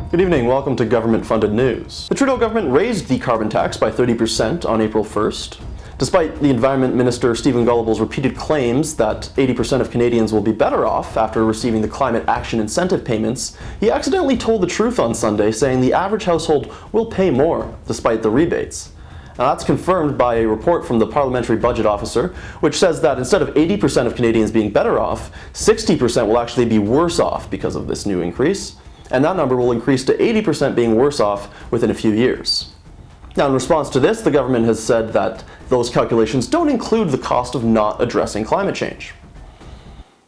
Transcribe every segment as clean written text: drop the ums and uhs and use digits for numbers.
Good evening, welcome to government-funded news. The Trudeau government raised the carbon tax by 30% on April 1st. Despite the Environment Minister Stephen Gullible's repeated claims that 80% of Canadians will be better off after receiving the climate action incentive payments, he accidentally told the truth on Sunday, saying the average household will pay more despite the rebates. Now, that's confirmed by a report from the Parliamentary Budget Officer, which says that instead of 80% of Canadians being better off, 60% will actually be worse off because of this new increase, and that number will increase to 80% being worse off within a few years. Now, in response to this, the government has said that those calculations don't include the cost of not addressing climate change.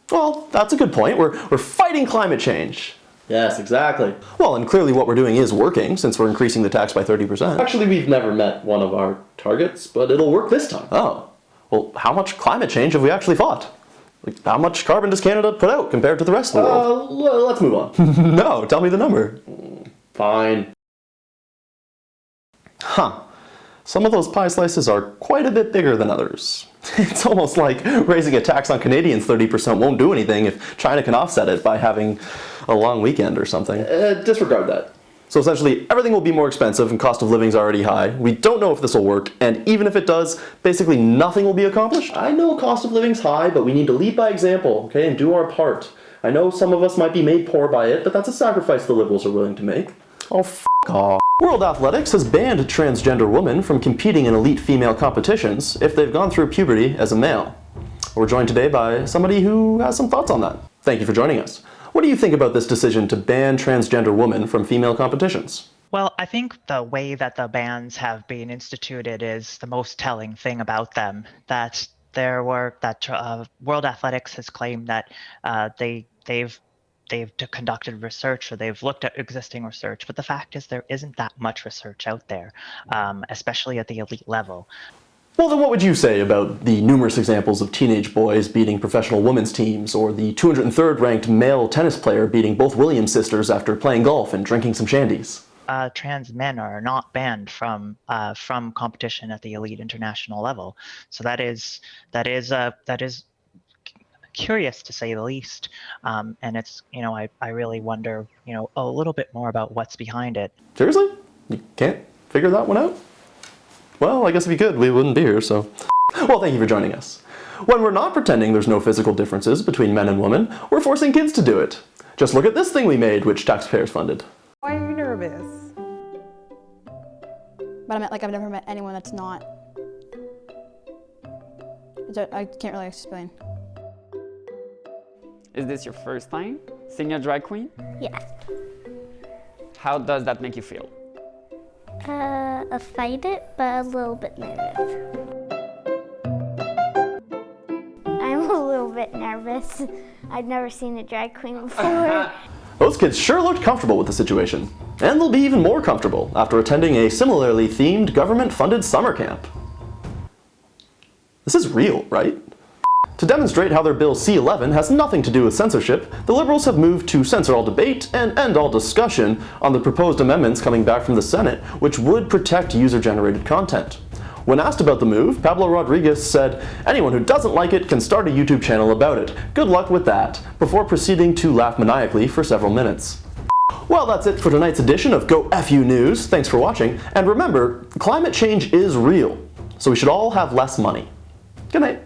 Well, that's a good point. We're fighting climate change. Yes, exactly. Well, and clearly what we're doing is working, since we're increasing the tax by 30%. Actually, we've never met one of our targets, but it'll work this time. Oh. Well, how much climate change have we actually fought? Like, how much carbon does Canada put out compared to the rest of the world? Let's move on. No, tell me the number. Fine. Huh. Some of those pie slices are quite a bit bigger than others. It's almost like raising a tax on Canadians 30% won't do anything if China can offset it by having a long weekend or something. Disregard that. So essentially, everything will be more expensive and cost of living is already high. We don't know if this will work, and even if it does, basically nothing will be accomplished. I know cost of living's high, but we need to lead by example, okay, and do our part. I know some of us might be made poor by it, but that's a sacrifice the Liberals are willing to make. Oh, f*** off. World Athletics has banned transgender women from competing in elite female competitions if they've gone through puberty as a male. We're joined today by somebody who has some thoughts on that. Thank you for joining us. What do you think about this decision to ban transgender women from female competitions? Well, I think the way that the bans have been instituted is the most telling thing about them. That World Athletics has claimed that they've conducted research, or they've looked at existing research, but the fact is there isn't that much research out there, especially at the elite level. Well, then what would you say about the numerous examples of teenage boys beating professional women's teams, or the 203rd ranked male tennis player beating both Williams sisters after playing golf and drinking some shandies? Trans men are not banned from competition at the elite international level, so that is curious to say the least, and it's, I really wonder, a little bit more about what's behind it. Seriously? You can't figure that one out? Well, I guess if you could, we wouldn't be here, so. Well, thank you for joining us. When we're not pretending there's no physical differences between men and women, we're forcing kids to do it. Just look at this thing we made, which taxpayers funded. Why are you nervous? But I meant, I've never met anyone that's not. I can't really explain. Is this your first time seeing a drag queen? Yes. How does that make you feel? Excited, but a little bit nervous. I'm a little bit nervous. I've never seen a drag queen before. Those kids sure looked comfortable with the situation. And they'll be even more comfortable after attending a similarly themed government-funded summer camp. This is real, right? To demonstrate how their Bill C-11 has nothing to do with censorship, the Liberals have moved to censor all debate and end all discussion on the proposed amendments coming back from the Senate, which would protect user-generated content. When asked about the move, Pablo Rodriguez said, "Anyone who doesn't like it can start a YouTube channel about it. Good luck with that," before proceeding to laugh maniacally for several minutes. Well, that's it for tonight's edition of Go FU News. Thanks for watching, and remember, climate change is real, so we should all have less money. Good night.